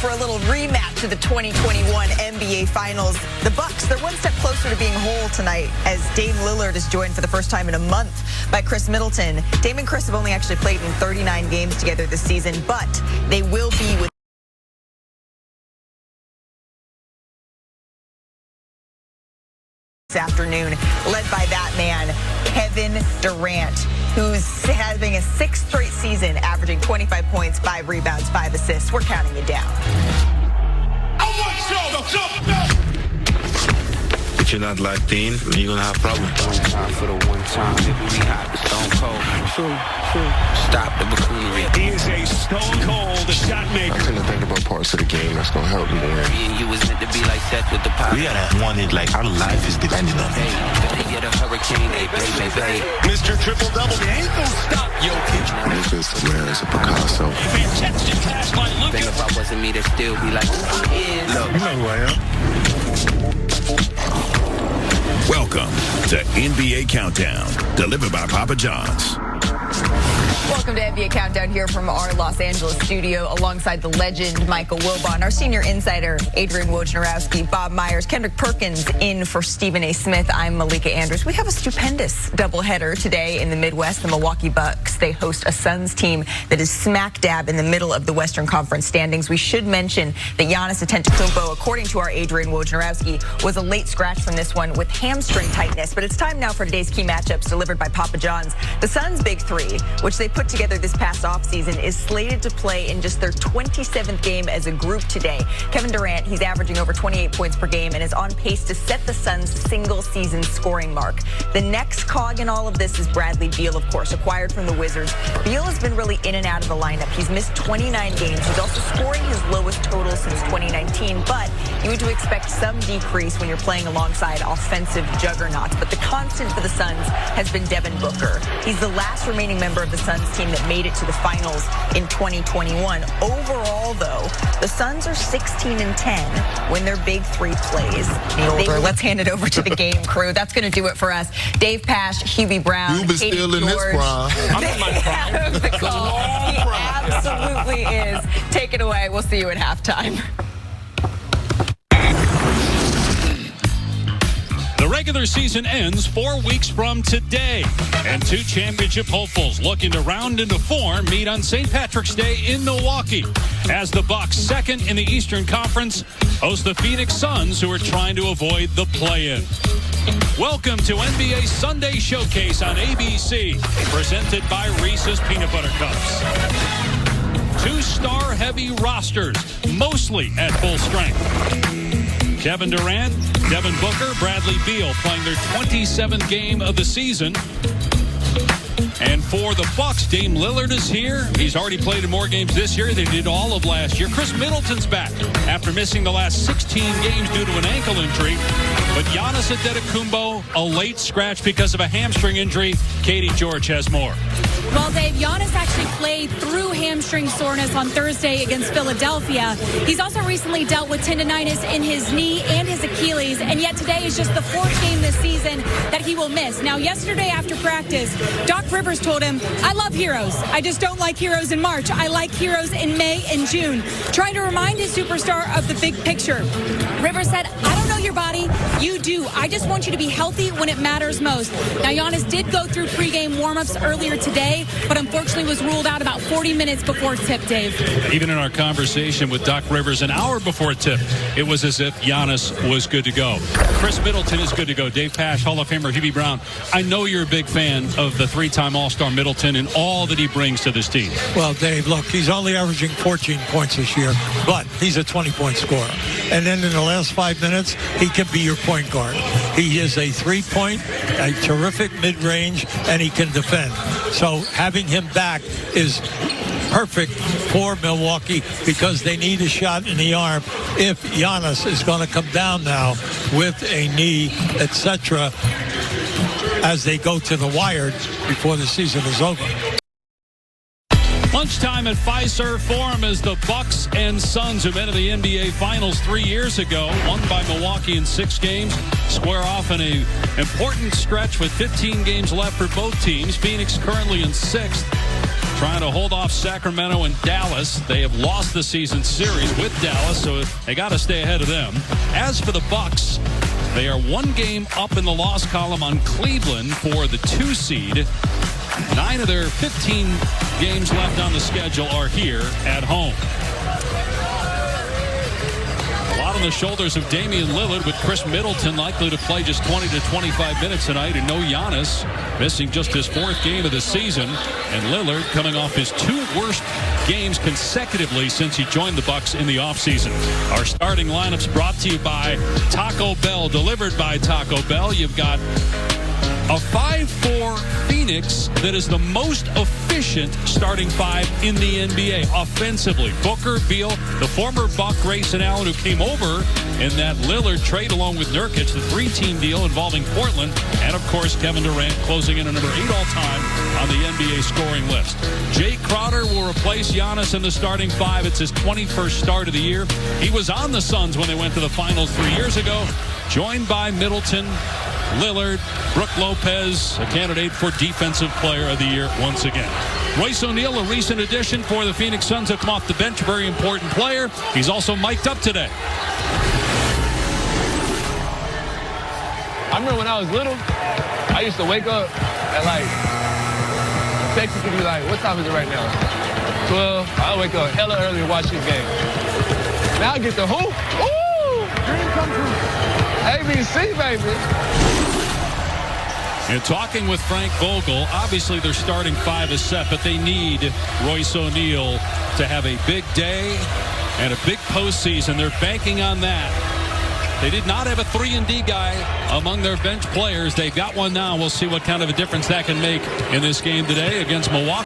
for a little rematch of the 2021 NBA Finals. The Bucks, they're one step closer to being whole tonight as Dame Lillard is joined for the first time in a month by Chris Middleton. Dame and Chris have only actually played in 39 games together this season, but they will be with this afternoon, led by that man, Kevin Durant, who's having a sixth straight season, averaging 25 points, 5 rebounds, 5 assists. We're counting it down. If you're not locked in, you're gonna have problems. One time for the one time, we hot, the stone cold. True. Stop the buffoonery. He is a stone cold shot maker. I tend to think about parts of the game that's gonna help me win. Me and you was meant to be like Seth with the pop. We gotta want it like our life is depending on it. They get a hurricane, they baby. Mr. Triple Double. They ain't gonna stop Jokic. Lucas, man, it's a Picasso. Fantastic pass by Think Lucas. if I wasn't me, they'd still be like, yeah. You know who I am. Welcome to NBA Countdown, delivered by Papa John's. Welcome to NBA Countdown here from our Los Angeles studio alongside the legend Michael Wilbon, our senior insider Adrian Wojnarowski, Bob Myers, Kendrick Perkins in for Stephen A. Smith. I'm Malika Andrews. We have a stupendous doubleheader today in the Midwest. The Milwaukee Bucks, they host a Suns team that is smack dab in the middle of the Western Conference standings. We should mention that Giannis Antetokounmpo, according to our Adrian Wojnarowski, was a late scratch from this one with hamstring tightness. But it's time now for today's key matchups delivered by Papa John's. The Suns' big three, which they put together this past offseason, is slated to play in just their 27th game as a group today. Kevin Durant, he's averaging over 28 points per game and is on pace to set the Suns' single-season scoring mark. The next cog in all of this is Bradley Beal, of course, acquired from the Wizards. Beal has been really in and out of the lineup. He's missed 29 games. He's also scoring his lowest total since 2019, but you would expect some decrease when you're playing alongside offensive juggernauts. But the constant for the Suns has been Devin Booker. He's the last remaining member of the Suns team that made it to the finals in 2021. Overall, though, the Suns are 16-10 when their big three plays. Let's hand it over to the game crew. That's going to do it for us. Dave Pash, Hubie Brown, You've been Katie still in George. this prime. I'm in my prime. The call. He absolutely is. Take it away. We'll see you at halftime. The regular season ends 4 weeks from today, and 2 championship hopefuls looking to round into form meet on St. Patrick's Day in Milwaukee as the Bucks, second in the Eastern Conference, host the Phoenix Suns, who are trying to avoid the play-in. Welcome to NBA Sunday Showcase on ABC, presented by Reese's Peanut Butter Cups. 2 star-heavy rosters, mostly at full strength. Kevin Durant, Devin Booker, Bradley Beal playing their 27th game of the season. And for the Bucks, Dame Lillard is here. He's already played in more games this year than he did all of last year. Chris Middleton's back after missing the last 16 games due to an ankle injury. But Giannis Antetokounmpo, a late scratch because of a hamstring injury. Katie George has more. Well, Dave, Giannis actually played through hamstring soreness on Thursday against Philadelphia. He's also recently dealt with tendonitis in his knee and his Achilles, and yet today is just the 4th game this season that he will miss. Now, yesterday after practice, Doc Rivers told him, "I love heroes. I just don't like heroes in March. I like heroes in May and June," trying to remind his superstar of the big picture. Rivers said, "I don't know your body. You do. I just want you to be healthy when it matters most." Now, Giannis did go through pregame warmups earlier today, but unfortunately was ruled out about 40 minutes before tip, Dave. Even in our conversation with Doc Rivers an hour before tip, it was as if Giannis was good to go. Chris Middleton is good to go. Dave Pash, Hall of Famer Hubie Brown. I know you're a big fan of the 3-time All-Star Middleton and all that he brings to this team. Well, Dave, look, he's only averaging 14 points this year, but he's a 20-point scorer. And then in the last 5 minutes, he can be your point guard. He is a 3-point, a terrific mid-range, and he can defend. So having him back is perfect for Milwaukee because they need a shot in the arm if Giannis is going to come down now with a knee, etc., as they go to the wire before the season is over. Lunchtime at Fiserv Forum as the Bucks and Suns, who met in the NBA Finals 3 years ago, won by Milwaukee in 6 games, square off in an important stretch with 15 games left for both teams. Phoenix currently in 6th. trying to hold off Sacramento and Dallas. They have lost the season series with Dallas, so they got to stay ahead of them. As for the Bucks, they are one game up in the loss column on Cleveland for the 2 seed. 9 of their 15 games left on the schedule are here at home. A lot on the shoulders of Damian Lillard, with Chris Middleton likely to play just 20 to 25 minutes tonight, and no Giannis, missing just his 4th game of the season. And Lillard coming off his 2 worst games consecutively since he joined the Bucks in the offseason. Our starting lineups brought to you by Taco Bell, delivered by Taco Bell. You've got a 5-4 Phoenix that is the most efficient starting 5 in the NBA offensively. Booker, Beal, the former Buck Grayson Allen, who came over in that Lillard trade along with Nurkic, the 3-team deal involving Portland, and of course Kevin Durant closing in at number 8 all-time on the NBA scoring list. Jay Crowder will replace Giannis in the starting 5. It's his 21st start of the year. He was on the Suns when they went to the finals 3 years ago, joined by Middleton, Lillard, Brook Lopez, a candidate for Defensive Player of the Year once again. Royce O'Neal, a recent addition for the Phoenix Suns, have come off the bench, a very important player. He's also mic'd up today. I remember when I was little, I used to wake up at like, Texas could be like, what time is it right now? 12. I wake up hella early to watch this game. Now I get the hoop. Ooh! Dream come true. ABC, baby. And talking with Frank Vogel, obviously their starting 5 is set, but they need Royce O'Neal to have a big day and a big postseason. They're banking on that. They did not have a 3-and-D guy among their bench players. They've got one now. We'll see what kind of a difference that can make in this game today against Milwaukee.